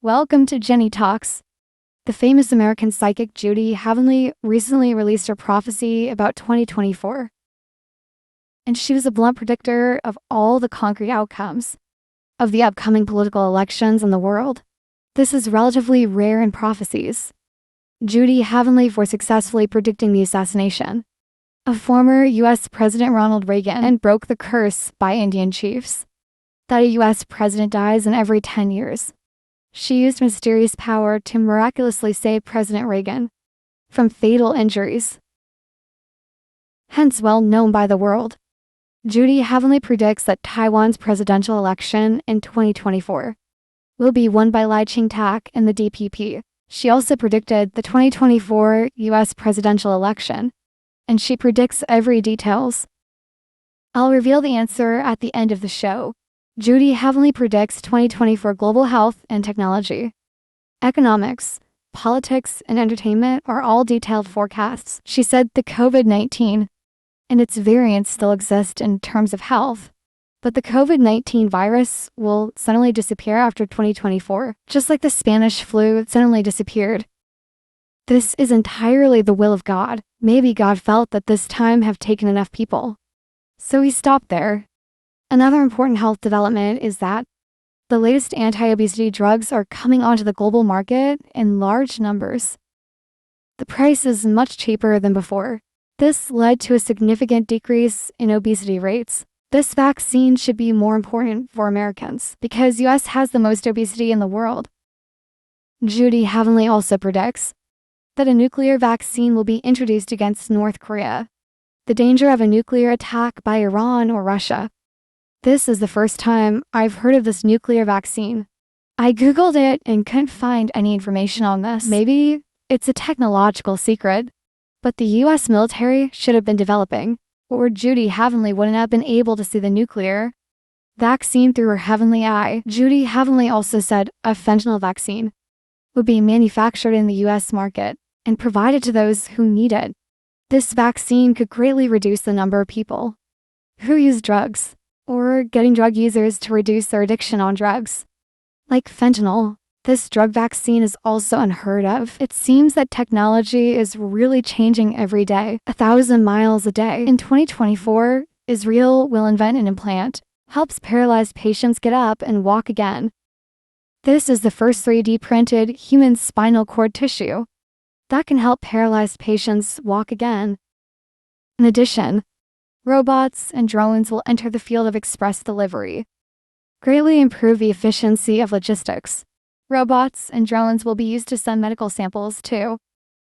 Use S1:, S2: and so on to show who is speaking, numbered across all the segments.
S1: Welcome to Jenny Talks. The famous American psychic Judy Hevenly recently released her prophecy about 2024. And she was a blunt predictor of all the concrete outcomes of the upcoming political elections in the world. This is relatively rare in prophecies. Judy Hevenly for successfully predicting the assassination of former U.S. President Ronald Reagan and broke the curse by Indian chiefs that a U.S. president dies in every 10 years. She used mysterious power to miraculously save President Reagan from fatal injuries, hence well known by the world. Judy Hevenly predicts that Taiwan's presidential election in 2024 will be won by Lai Ching-tak and the DPP. She also predicted the 2024 U.S. presidential election, and she predicts every details. I'll reveal the answer at the end of the show. Judy Hevenly predicts 2024 global health and technology, economics, politics, and entertainment are all detailed forecasts. She said the COVID-19 and its variants still exist in terms of health, but the COVID-19 virus will suddenly disappear after 2024, just like the Spanish flu suddenly disappeared. This is entirely the will of God. Maybe God felt that this time have taken enough people, so he stopped there. Another important health development is that the latest anti-obesity drugs are coming onto the global market in large numbers. The price is much cheaper than before. This led to a significant decrease in obesity rates. This vaccine should be more important for Americans because US has the most obesity in the world. Judy Hevenly also predicts that a nuclear vaccine will be introduced against North Korea. The danger of a nuclear attack by Iran or Russia. This is the first time I've heard of this nuclear vaccine. I googled it and couldn't find any information on this. Maybe it's a technological secret, but the US military should have been developing, or Judy Hevenly wouldn't have been able to see the nuclear vaccine through her heavenly eye. Judy Hevenly also said a fentanyl vaccine would be manufactured in the US market and provided to those who need it. This vaccine could greatly reduce the number of people who use drugs, or getting drug users to reduce their addiction on drugs. Like fentanyl, this drug vaccine is also unheard of. It seems that technology is really changing every day, 1,000 miles a day. In 2024, Israel will invent an implant, helps paralyzed patients get up and walk again. This is the first 3D printed human spinal cord tissue that can help paralyzed patients walk again. In addition, robots and drones will enter the field of express delivery, greatly improve the efficiency of logistics. Robots and drones will be used to send medical samples to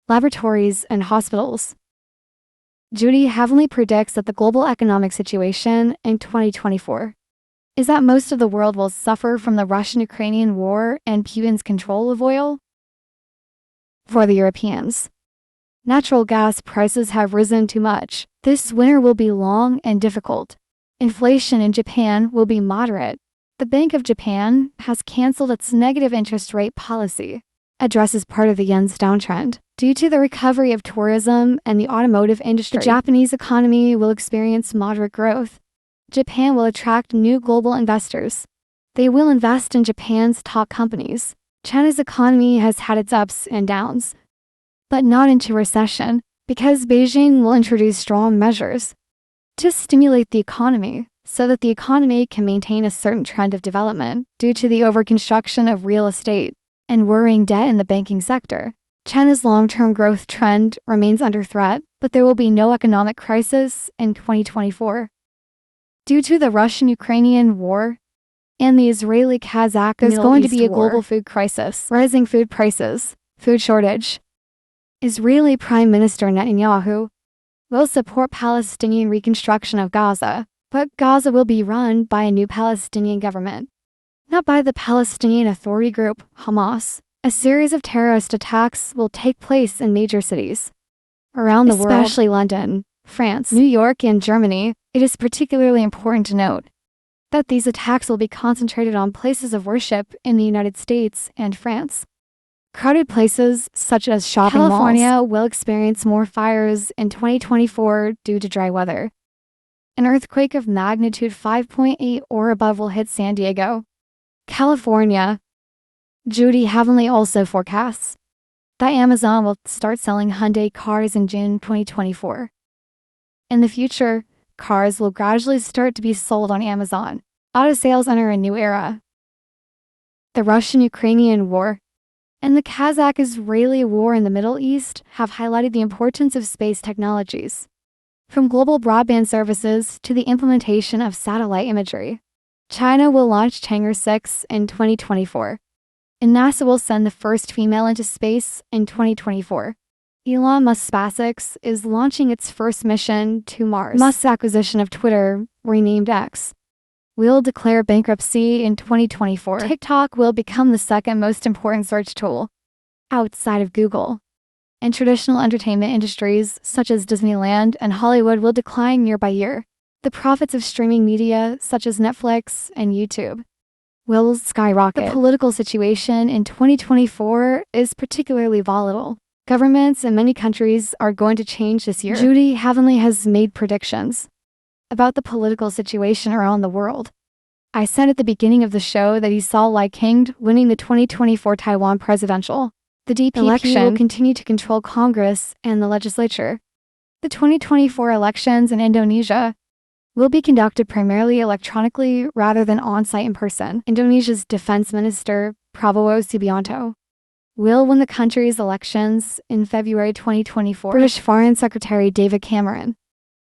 S1: laboratories and hospitals. Judy Hevenly predicts that the global economic situation in 2024 is that most of the world will suffer from the Russian-Ukrainian war and Putin's control of oil. For the Europeans, natural gas prices have risen too much. This winter will be long and difficult. Inflation in Japan will be moderate. The Bank of Japan has canceled its negative interest rate policy, addresses part of the yen's downtrend. Due to the recovery of tourism and the automotive industry, the Japanese economy will experience moderate growth. Japan will attract new global investors. They will invest in Japan's top companies. China's economy has had its ups and downs, but not into recession, because Beijing will introduce strong measures to stimulate the economy so that the economy can maintain a certain trend of development. Due to the overconstruction of real estate and worrying debt in the banking sector, China's long-term growth trend remains under threat, but there will be no economic crisis in 2024. Due to the Russian-Ukrainian war and the Israeli-Kazakh, there's going to be a global food crisis, rising food prices, food shortage. Israeli Prime Minister Netanyahu will support Palestinian reconstruction of Gaza, but Gaza will be run by a new Palestinian government, not by the Palestinian Authority group, Hamas. A series of terrorist attacks will take place in major cities around the world, especially London, France, New York, and Germany. It is particularly important to note that these attacks will be concentrated on places of worship in the United States and France. Crowded places such as shopping malls. California will experience more fires in 2024 due to dry weather. An earthquake of magnitude 5.8 or above will hit San Diego, California. Judy Hevenly also forecasts that Amazon will start selling Hyundai cars in June 2024. In the future, cars will gradually start to be sold on Amazon. Auto sales enter a new era. The Russian-Ukrainian War and the Kazakh-Israeli War in the Middle East have highlighted the importance of space technologies, from global broadband services to the implementation of satellite imagery. China will launch Chang'e 6 in 2024, and NASA will send the first female into space in 2024. Elon Musk's SpaceX is launching its first mission to Mars. Musk's acquisition of Twitter, renamed X, will declare bankruptcy in 2024. TikTok will become the second most important search tool outside of Google. And traditional entertainment industries such as Disneyland and Hollywood will decline year by year. The profits of streaming media such as Netflix and YouTube will skyrocket. The political situation in 2024 is particularly volatile. Governments in many countries are going to change this year. Judy Hevenly has made predictions about the political situation around the world. I said at the beginning of the show that he saw Li Qiang winning the 2024 Taiwan presidential. The DPP election will continue to control Congress and the legislature. The 2024 elections in Indonesia will be conducted primarily electronically rather than on-site in person. Indonesia's Defense Minister, Prabowo Subianto, will win the country's elections in February 2024. British Foreign Secretary David Cameron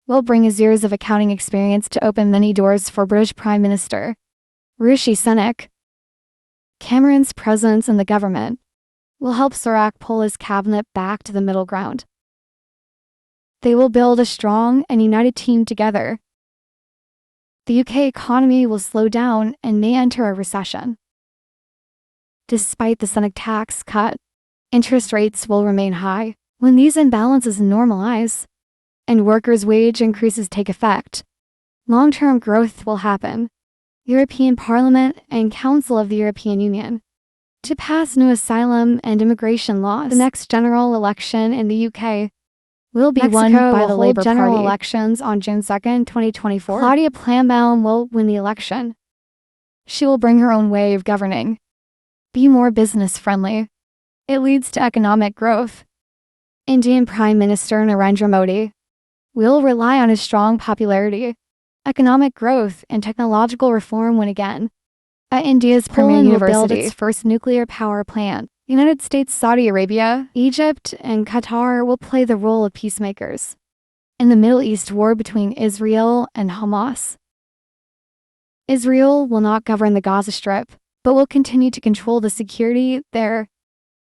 S1: will bring his years of accounting experience to open many doors for British Prime Minister Rishi Sunak. Cameron's presence in the government will help Sunak pull his cabinet back to the middle ground. They will build a strong and united team together. The UK economy will slow down and may enter a recession. Despite the Sunak tax cut, interest rates will remain high. When these imbalances normalize and workers' wage increases take effect, long-term growth will happen. European Parliament and Council of the European Union to pass new asylum and immigration laws. The next general election in the UK will be won by the Labour Party. General elections on June 2nd, 2024. Claudia Planbaum will win the election. She will bring her own way of governing. Be more business-friendly. It leads to economic growth. Indian Prime Minister Narendra Modi will rely on his strong popularity, economic growth, and technological reform win again. At India's premier university will build its first nuclear power plant. United States, Saudi Arabia, Egypt, and Qatar will play the role of peacemakers in the Middle East war between Israel and Hamas. Israel will not govern the Gaza Strip, but will continue to control the security there.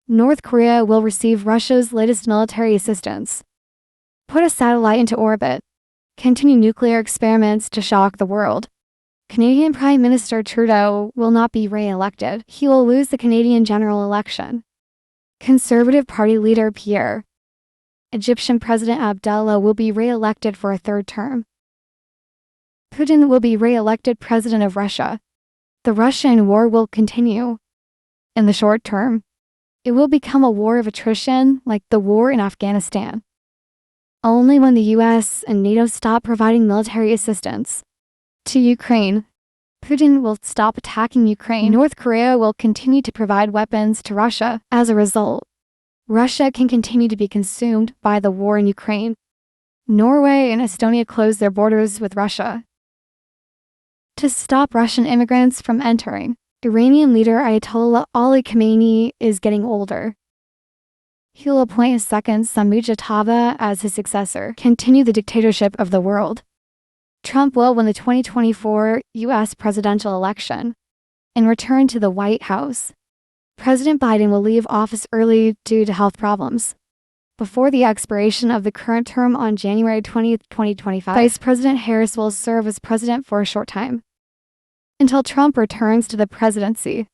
S1: North Korea will receive Russia's latest military assistance, put a satellite into orbit, continue nuclear experiments to shock the world. Canadian Prime Minister Trudeau will not be re-elected. He will lose the Canadian general election. Conservative Party leader Pierre, Egyptian President Abdullah will be re-elected for a third term. Putin will be re-elected president of Russia. The Russian war will continue. In the short term, it will become a war of attrition like the war in Afghanistan. Only when the US and NATO stop providing military assistance to Ukraine, Putin will stop attacking Ukraine. North Korea will continue to provide weapons to Russia. As a result, Russia can continue to be consumed by the war in Ukraine. Norway and Estonia closed their borders with Russia to stop Russian immigrants from entering. Iranian leader Ayatollah Ali Khamenei is getting older. He will appoint his second son Mujtaba as his successor, continue the dictatorship of the world. Trump will win the 2024 U.S. presidential election and return to the White House. President Biden will leave office early due to health problems. Before the expiration of the current term on January 20, 2025, Vice President Harris will serve as president for a short time until Trump returns to the presidency.